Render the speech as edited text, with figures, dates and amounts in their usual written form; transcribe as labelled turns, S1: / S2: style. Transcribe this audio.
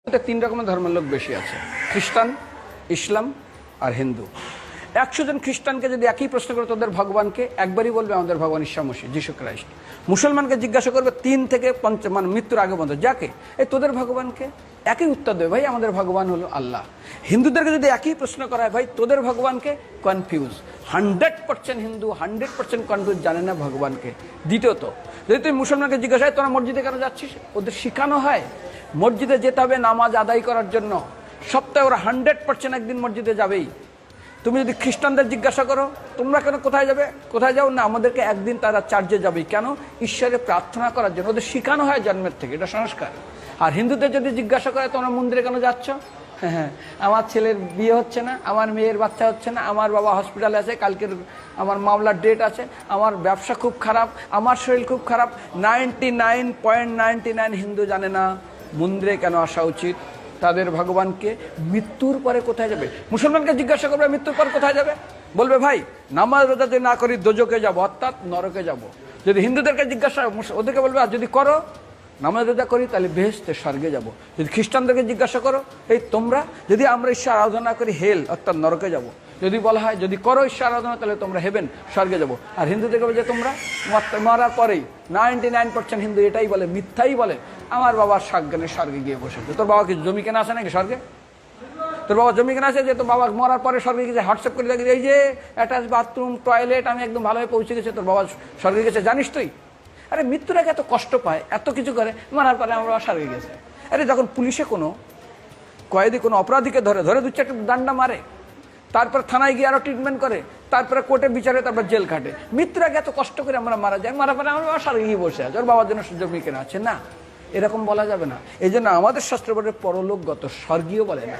S1: তিন রকমের ধর্মের লোক বেশি আছে, খ্রিস্টান, ইসলাম আর হিন্দু। 100 জন খ্রিস্টানকে যদি একই প্রশ্ন করে তোদের ভগবানকে, একবারই বলবে আমাদের ভগবান ঈসা মসীহ, যিশু ক্রাইস্ট। মুসলমানকে জিজ্ঞাসা করবে 3 থেকে 5 মানে মৃত্যুর আগে পর্যন্ত, যাকে এই তোদের ভগবানকে, একই উত্তর দেবে, ভাই আমাদের ভগবান হলো আল্লাহ। হিন্দুদেরকে যদি একই প্রশ্ন করা হয়, ভাই তোদের ভগবানকে, কনফিউজ। 100% হিন্দু 100% কনফিউজ, জানে না ভগবানকে। দ্বিতীয়ত, যদি তুই মুসলমানকে জিজ্ঞাসা হয় তোরা মসজিদে কেন যাচ্ছিস, ওদের শেখানো হয় মসজিদে যেতে হবে নামাজ আদায় করার জন্য। সপ্তাহে ওরা 100% একদিন মসজিদে যাবেই। তুমি যদি খ্রিস্টানদের জিজ্ঞাসা করো তোমরা কেন কোথায় যাবে, কোথায় যাও না, আমাদেরকে একদিন তারা চার্চে যাবে। কেন? ঈশ্বরে প্রার্থনা করার জন্য। ওদের শেখানো হয় জন্মের থেকে, এটা সংস্কার। আর হিন্দুদের যদি জিজ্ঞাসা করে তোমরা মন্দিরে কেন যাচ্ছ, হ্যাঁ আমার ছেলের বিয়ে হচ্ছে না, আমার মেয়ের বাচ্চা হচ্ছে না, আমার বাবা হসপিটালে আছে, কালকের আমার মামলার ডেট আছে, আমার ব্যবসা খুব খারাপ, আমার শরীর খুব খারাপ। 99.99 হিন্দু জানে না মন্দিরে কেন আসা উচিত, তাদের ভগবানকে মৃত্যুর পরে কোথায় যাবে। মুসলমানকে জিজ্ঞাসা করবে মৃত্যুর পর কোথায় যাবে, বলবে ভাই নামাজ রোজা যদি না করি দোজকে যাব, অর্থাৎ নরকে যাব। যদি হিন্দুদেরকে জিজ্ঞাসা, ওদেরকে বলবে আর যদি করো নামাজ রোজা করি তাহলে বেহেশতে স্বর্গে যাব। যদি খ্রিস্টানদেরকে জিজ্ঞাসা করো, এই তোমরা যদি আমরা ঈশ্বর আরাধনা করি হেল অর্থাৎ নরকে যাব। যদি বলা হয় যদি করো ঈশ্বর আরাধনা তাহলে তোমরা হেবেন স্বর্গে যাব। আর হিন্দুদেরকে বলে যে তোমরা মরার পরেই 99% হিন্দু এটাই বলে, মিথ্যাই বলে, আমার বাবার সাজ্ঞানে স্বর্গে গিয়ে বসেছে। তোর বাবা কি জমি কেনা আছে নাকি স্বর্গে? তোর বাবা জমি কেনা আছে যে তোর বাবা মরার পরে স্বর্গে গেছে হোয়াটসঅ্যাপ করে দেখি এই যে অ্যাটাচ বাথরুম টয়লেট আমি একদম ভালোভাবে পৌঁছে গেছে, তোর বাবা স্বর্গে গেছে জানিস তুই? আরে মৃত্যুর আগে এত কষ্ট পায়, এত কিছু করে, মারার পরে আমার বাবা স্বর্গে গেছে। আরে যখন পুলিশে কোনো কয়েদি কোনো অপরাধীকে ধরে 2-4টা ডান্ডা মারে, তারপর থানায় গিয়ে আরো ট্রিটমেন্ট করে, তারপরে কোর্টে বিচারে, তারপর জেল কাটে, মৃত্যুর আগে এত কষ্ট করে আমরা মারা যাই, মারা পরে আমার বাবা স্বর্গে গিয়ে বসে আছে, ওর বাবার জন্য জমি কেনা আছে না, এরকম বলা যাবে না। এই জন্য আমাদের শাস্ত্র বলে পরলোকগত, স্বর্গীয় বলে না।